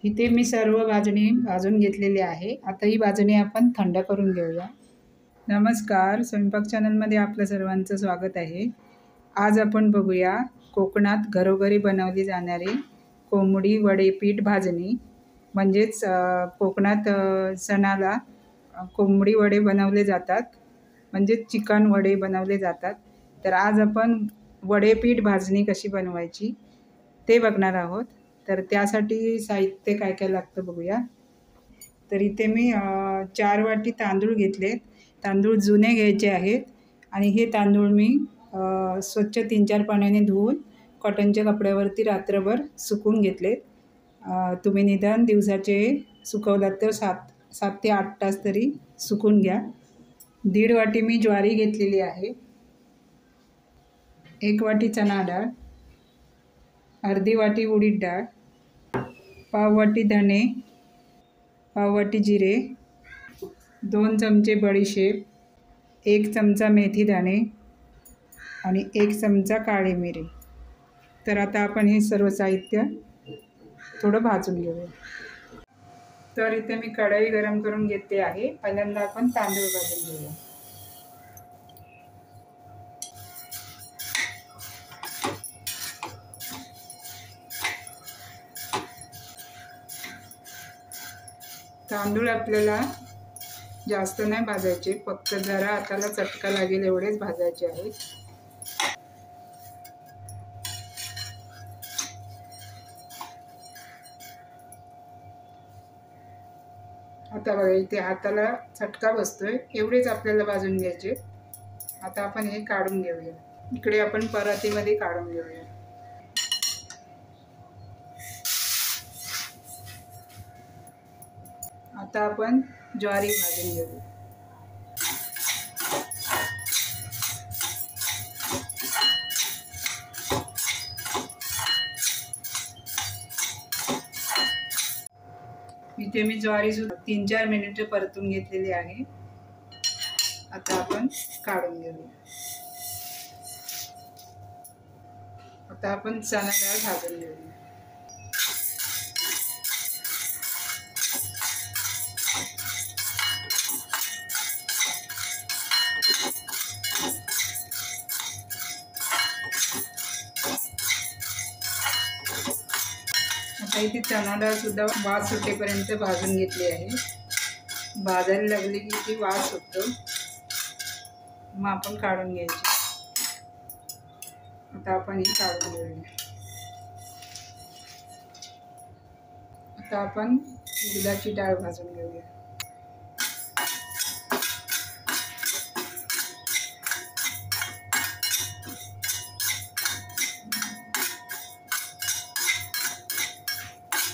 इथे मी सर्व भाजणी भाजून घेतलेली आहे। आता ही भाजणी आपण थंड करून घेऊया। नमस्कार, स्वयंपाक चॅनलमध्ये आपलं सर्वांचं स्वागत आहे। आज आपण बघूया कोकणात घरोघरी बनवली जाणारी कोंबडी वडे पीठ भाजणी। म्हणजेच कोकणात सणाला कोंबडी वडे बनवले जातात, म्हणजे चिकन वडे बनवले जातात। तर आज आपण वडे पीठ भाजणी कशी बनवायची ते बघणार आहोत। तर त्यासाठी साहित्य काय काय लागतं बघूया। तर इथे मी 4 वाटी तांदूळ घेतले। तांदूळ जुने घ्यायचे आहेत आणि हे तांदूळ मी स्वच्छ 3-4 पाण्याने धुवून कॉटनच्या कपड्यावरती रात्रभर सुकवून घेतले। तुम्ही निदान दिवसाचे सुकवलात तर 7 ते 8 तास तरी सुकून घ्या। 1.5 वाटी मी ज्वारी घेतलेली आहे, 1 वाटी चणा डाळ, अर्धी वाटी उडीद डाळ, पाव वाटी धणे, पाव वाटी जिरे, 2 चमचे बडीशेप, 1 चमचा मेथी दाणे आणि 1 चमचा काळी मिरी। तर आता आपण हे सर्व साहित्य थोडं भाजून घेऊया। तर इथे मी कढई गरम करून घेतली आहे। पहिल्यांदा आपण तांदूळ भाजून घेऊया। तांदूळ आपल्याला जास्त नाही भाजायचे, फक्त जरा हाताला चटका लागेल एवढेच भाजायचे आहेत। आता बघा, इथे हाताला चटका बसतोय, एवढेच आपल्याला भाजून घ्यायचे। आता आपण हे काढून घेऊया। इकडे आपण परातीमध्ये काढून घेऊया। आता आपण ज्वारी भाजून घेऊया। इथे मी ज्वारी सुद्धा 3-4 मिनिटे परतून घेतलेली आहे। आता आपण काढून घेऊया। आता आपण चणा डाळ भाजून घेऊया। आता इथे चणा डाळ सुद्धा वास सुटेपर्यंत भाजून घेतली आहे। भाजायला लागली की ती वास सुटतो, मग आपण काढून घ्यायची। आता आपण ही काढून घेऊया। आता आपण उडदाची डाळ भाजून घेऊया।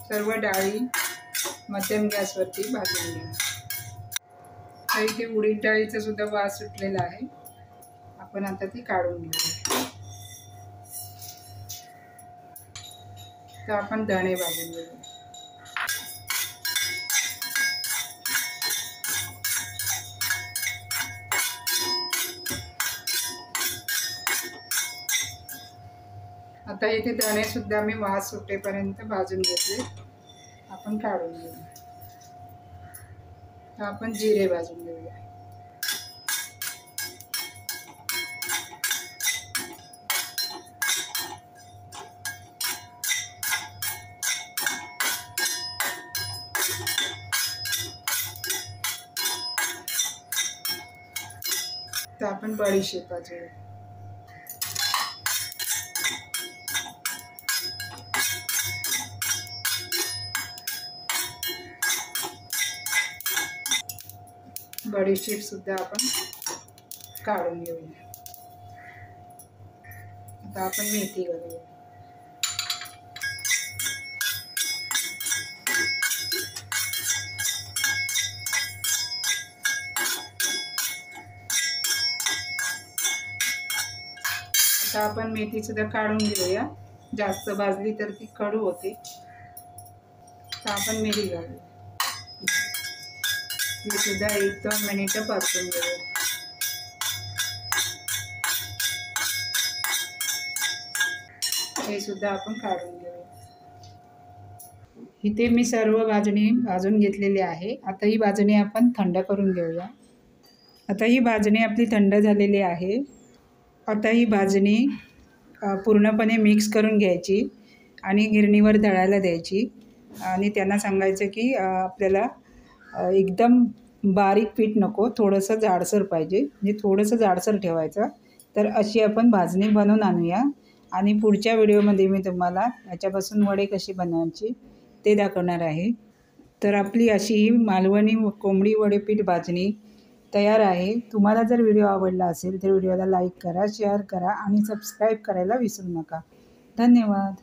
सर्व डाळी मध्यम गॅसवरती भाजून घ्या। तर इथे उडीद डाळीचा सुद्धा वास सुटलेला आहे, आपण आता ती काढून घेऊया। तर आपण धणे भाजून घेऊया। आता इथे धणे सुद्धा मी वास सुटेपर्यंत भाजून घेतले, आपण काढून घेऊया। तर आपण जिरे भाजून घेऊया। तर आपण बडीशेप भाजूया। बडीशेप सुद्धा आपण काढून घेऊया। आता आपण मेथी घालूया। आता आपण मेथी सुद्धा काढून घेऊया, जास्त भाजली तर ती कडू होते। तर आपण मिरी घालूया। हे सुद्धा 1-2 मिनिटं परतून घेऊया। हे सुद्धा आपण काढून घेऊया। इथे मी सर्व भाजणी भाजून घेतलेली आहे. आता ही भाजणी आपण थंड करून घेऊया. आता ही भाजणी आपली थंड झालेली आहे. आता ही भाजणी पूर्णपणे मिक्स करून घ्यायची आणि गिरणीवर दळायला द्यायची आणि त्यांना सांगायचं की आपल्याला एकदम बारीक पीठ नको, थोडंसं जाडसर पाहिजे, म्हणजे थोडंसं जाडसर ठेवायचं. तर अशी आपण भाजणी बनवून आणूया आणि पुढच्या व्हिडिओमध्ये मी तुम्हाला याच्यापासून वडे कशी बनवायची ते दाखवणार आहे. तर आपली अशी मालवणी कोंबडी वडेपीठ भाजणी तयार आहे. तुम्हाला जर व्हिडिओ आवडला असेल तर व्हिडिओला लाईक करा, शेअर करा आणि सबस्क्राईब करायला विसरू नका. धन्यवाद.